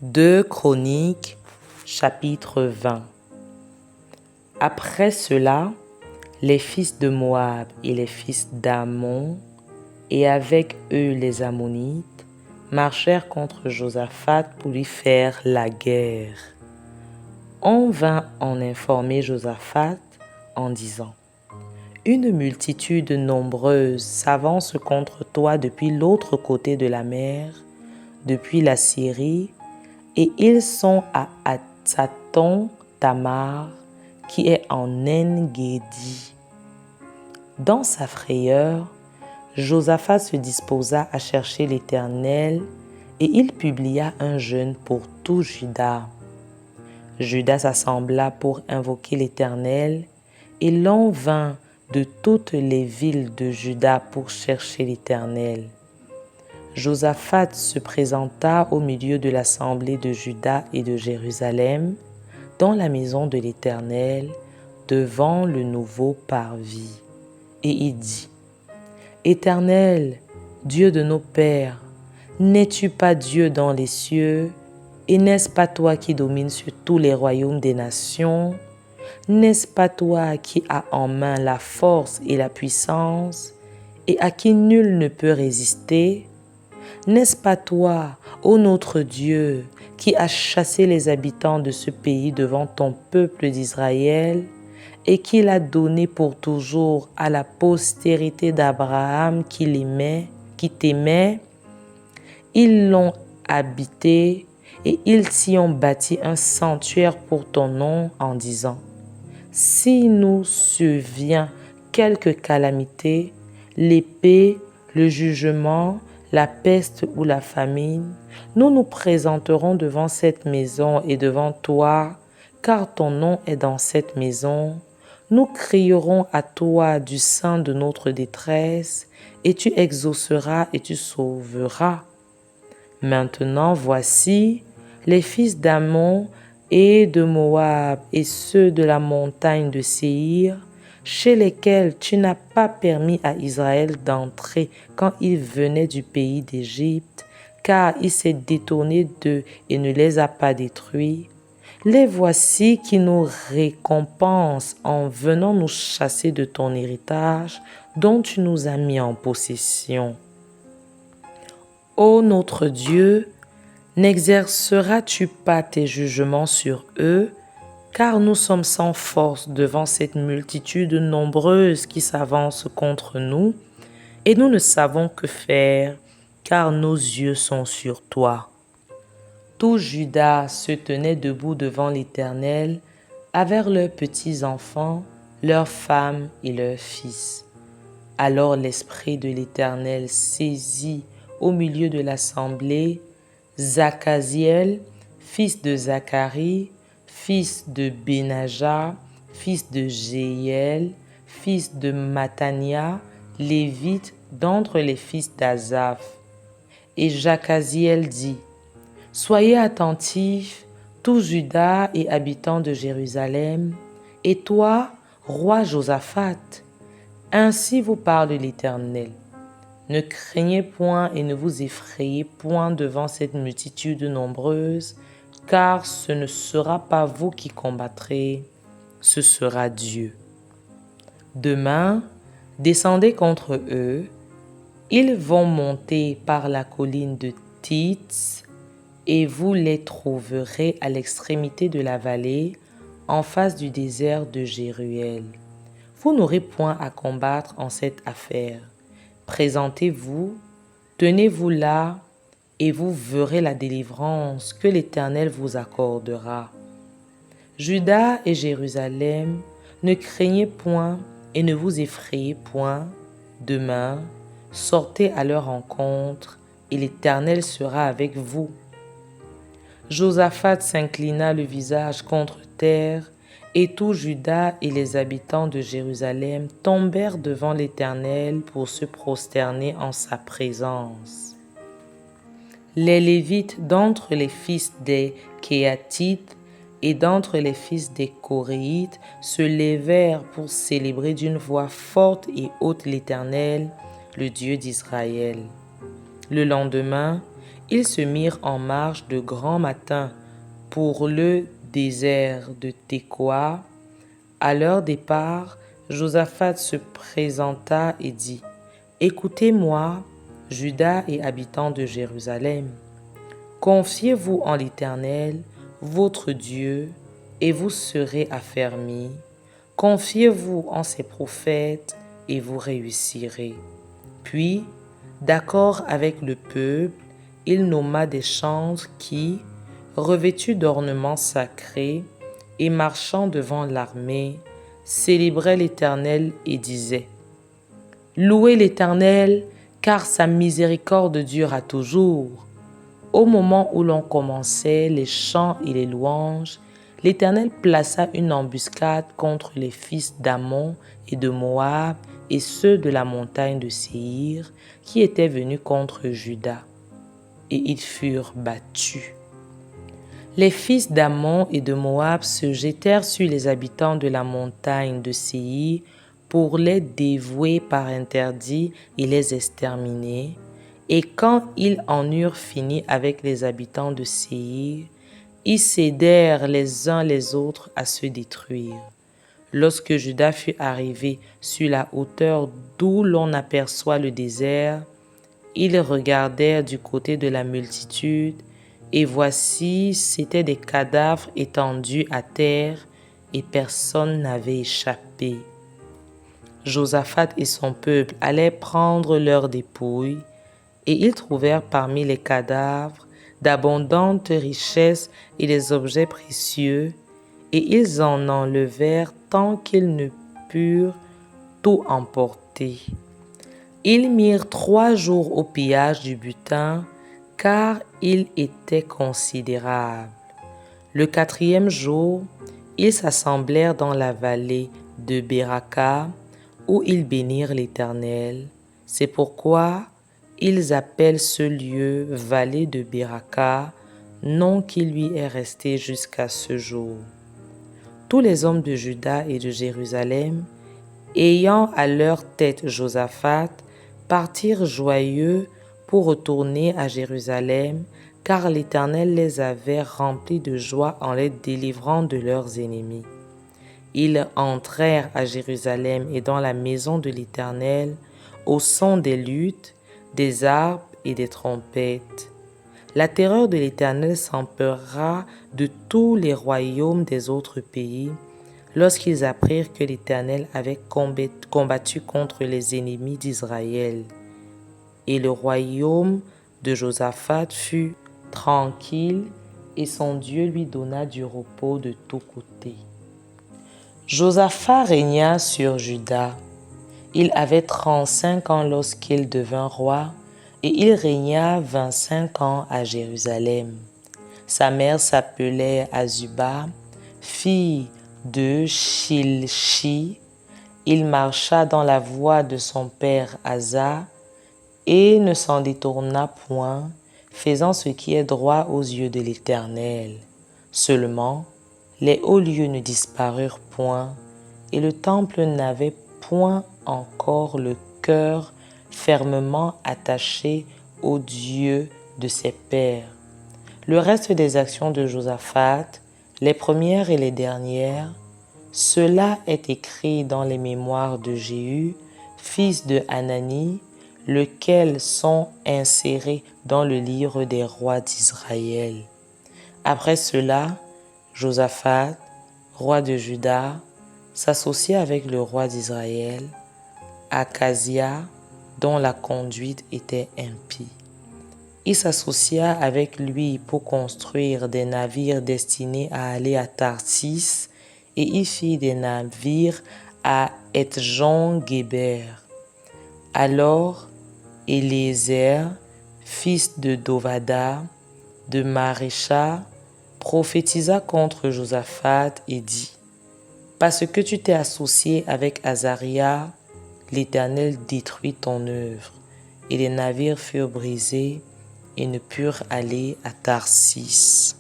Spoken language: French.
2 Chroniques, chapitre 20. Après cela, les fils de Moab et les fils d'Ammon, et avec eux les Ammonites, marchèrent contre Josaphat pour lui faire la guerre. On vint en informer Josaphat en disant : Une multitude nombreuse s'avance contre toi depuis l'autre côté de la mer, depuis la Syrie, et ils sont à Hatzaton Tamar, qui est en En-Guédi. Dans sa frayeur, Josaphat se disposa à chercher l'Éternel, et il publia un jeûne pour tout Juda. Juda s'assembla pour invoquer l'Éternel, et l'on vint de toutes les villes de Juda pour chercher l'Éternel. Josaphat se présenta au milieu de l'assemblée de Juda et de Jérusalem, dans la maison de l'Éternel, devant le nouveau parvis. Et il dit : Éternel, Dieu de nos pères, n'es-tu pas Dieu dans les cieux, et n'est-ce pas toi qui domines sur tous les royaumes des nations? N'est-ce pas toi qui as en main la force et la puissance, et à qui nul ne peut résister? N'est-ce pas toi, ô notre Dieu, qui as chassé les habitants de ce pays devant ton peuple d'Israël, et qui l'a donné pour toujours à la postérité d'Abraham qui t'aimait? Ils l'ont habité, et ils s'y ont bâti un sanctuaire pour ton nom en disant : Si nous survient quelque calamité, l'épée, le jugement, la peste ou la famine, nous nous présenterons devant cette maison et devant toi, car ton nom est dans cette maison. Nous crierons à toi du sein de notre détresse, et tu exauceras et tu sauveras. Maintenant, voici, les fils d'Ammon et de Moab et ceux de la montagne de Séhir, chez lesquels tu n'as pas permis à Israël d'entrer quand il venait du pays d'Égypte, car il s'est détourné d'eux et ne les a pas détruits. Les voici qui nous récompensent en venant nous chasser de ton héritage dont tu nous as mis en possession. Ô notre Dieu, n'exerceras-tu pas tes jugements sur eux, car nous sommes sans force devant cette multitude nombreuse qui s'avance contre nous, et nous ne savons que faire, car nos yeux sont sur toi. Tout Juda se tenait debout devant l'Éternel, avec leurs petits-enfants, leurs femmes et leurs fils. Alors l'Esprit de l'Éternel saisit au milieu de l'assemblée Zachaziel, fils de Zacharie, fils de Benaja, fils de Jéhiel, fils de Mattania, lévite d'entre les fils d'Asaph. Et Zachaziel dit : Soyez attentifs, tout Juda et habitants de Jérusalem, et toi, roi Josaphat. Ainsi vous parle l'Éternel. Ne craignez point et ne vous effrayez point devant cette multitude nombreuse, car ce ne sera pas vous qui combattrez, ce sera Dieu. Demain, descendez contre eux, ils vont monter par la colline de Tits, et vous les trouverez à l'extrémité de la vallée, en face du désert de Jéruel. Vous n'aurez point à combattre en cette affaire. Présentez-vous, tenez-vous là, et vous verrez la délivrance que l'Éternel vous accordera. Juda et Jérusalem, ne craignez point et ne vous effrayez point. Demain, sortez à leur rencontre, et l'Éternel sera avec vous. Josaphat s'inclina le visage contre terre, et tout Juda et les habitants de Jérusalem tombèrent devant l'Éternel pour se prosterner en sa présence. Les Lévites d'entre les fils des Kéatites et d'entre les fils des Coréites se levèrent pour célébrer d'une voix forte et haute l'Éternel, le Dieu d'Israël. Le lendemain, Ils se mirent en marche de grand matin pour le désert de Tekoa. À leur départ, Josaphat se présenta et dit: « Écoutez-moi, Juda et habitants de Jérusalem. Confiez-vous en l'Éternel, votre Dieu, et vous serez affermis. Confiez-vous en ses prophètes, et vous réussirez. » Puis, d'accord avec le peuple, il nomma des chantres qui, revêtus d'ornements sacrés et marchant devant l'armée, célébraient l'Éternel et disaient: « Louez l'Éternel, car sa miséricorde dure à toujours. » Au moment où l'on commençait les chants et les louanges, l'Éternel plaça une embuscade contre les fils d'Ammon et de Moab et ceux de la montagne de Séhir qui étaient venus contre Juda. Et ils furent battus. Les fils d'Ammon et de Moab se jetèrent sur les habitants de la montagne de Séhir pour les dévouer par interdit et les exterminer. Et quand ils en eurent fini avec les habitants de Séhir, ils s'aidèrent les uns les autres à se détruire. Lorsque Juda fut arrivé sur la hauteur d'où l'on aperçoit le désert, ils regardèrent du côté de la multitude, et voici, c'étaient des cadavres étendus à terre, et personne n'avait échappé. Josaphat et son peuple allaient prendre leurs dépouilles, et ils trouvèrent parmi les cadavres d'abondantes richesses et des objets précieux, et ils en enlevèrent tant qu'ils ne purent tout emporter. Ils mirent 3 jours au pillage du butin, car il était considérable. Le 4e jour, ils s'assemblèrent dans la vallée de Béraka, où ils bénirent l'Éternel. C'est pourquoi ils appellent ce lieu vallée de Béraka, nom qui lui est resté jusqu'à ce jour. Tous les hommes de Juda et de Jérusalem, ayant à leur tête Josaphat, partirent joyeux pour retourner à Jérusalem, car l'Éternel les avait remplis de joie en les délivrant de leurs ennemis. Ils entrèrent à Jérusalem et dans la maison de l'Éternel au son des luttes, des harpes et des trompettes. La terreur de l'Éternel s'empara de tous les royaumes des autres pays, lorsqu'ils apprirent que l'Éternel avait combattu contre les ennemis d'Israël. Et le royaume de Josaphat fut tranquille, et son Dieu lui donna du repos de tous côtés. Josaphat régna sur Juda. Il avait 35 ans lorsqu'il devint roi, et il régna 25 ans à Jérusalem. Sa mère s'appelait Azuba, fille de Shilchi. Il marcha dans la voie de son père Asa et ne s'en détourna point, faisant ce qui est droit aux yeux de l'Éternel. Seulement, les hauts lieux ne disparurent point, et le temple n'avait point encore le cœur fermement attaché au Dieu de ses pères. Le reste des actions de Josaphat, les premières et les dernières, cela est écrit dans les mémoires de Jéhu, fils de Hanani, lesquels sont insérés dans le livre des rois d'Israël. Après cela, Josaphat, roi de Juda, s'associa avec le roi d'Israël, Akazia, dont la conduite était impie. Il s'associa avec lui pour construire des navires destinés à aller à Tarsis, et il fit des navires à Etjon-Géber. Alors, Élézer, fils de Dovada, de Marécha, prophétisa contre Josaphat et dit: « Parce que tu t'es associé avec Azaria, l'Éternel détruit ton œuvre. » Et les navires furent brisés et ne purent aller à Tarsis.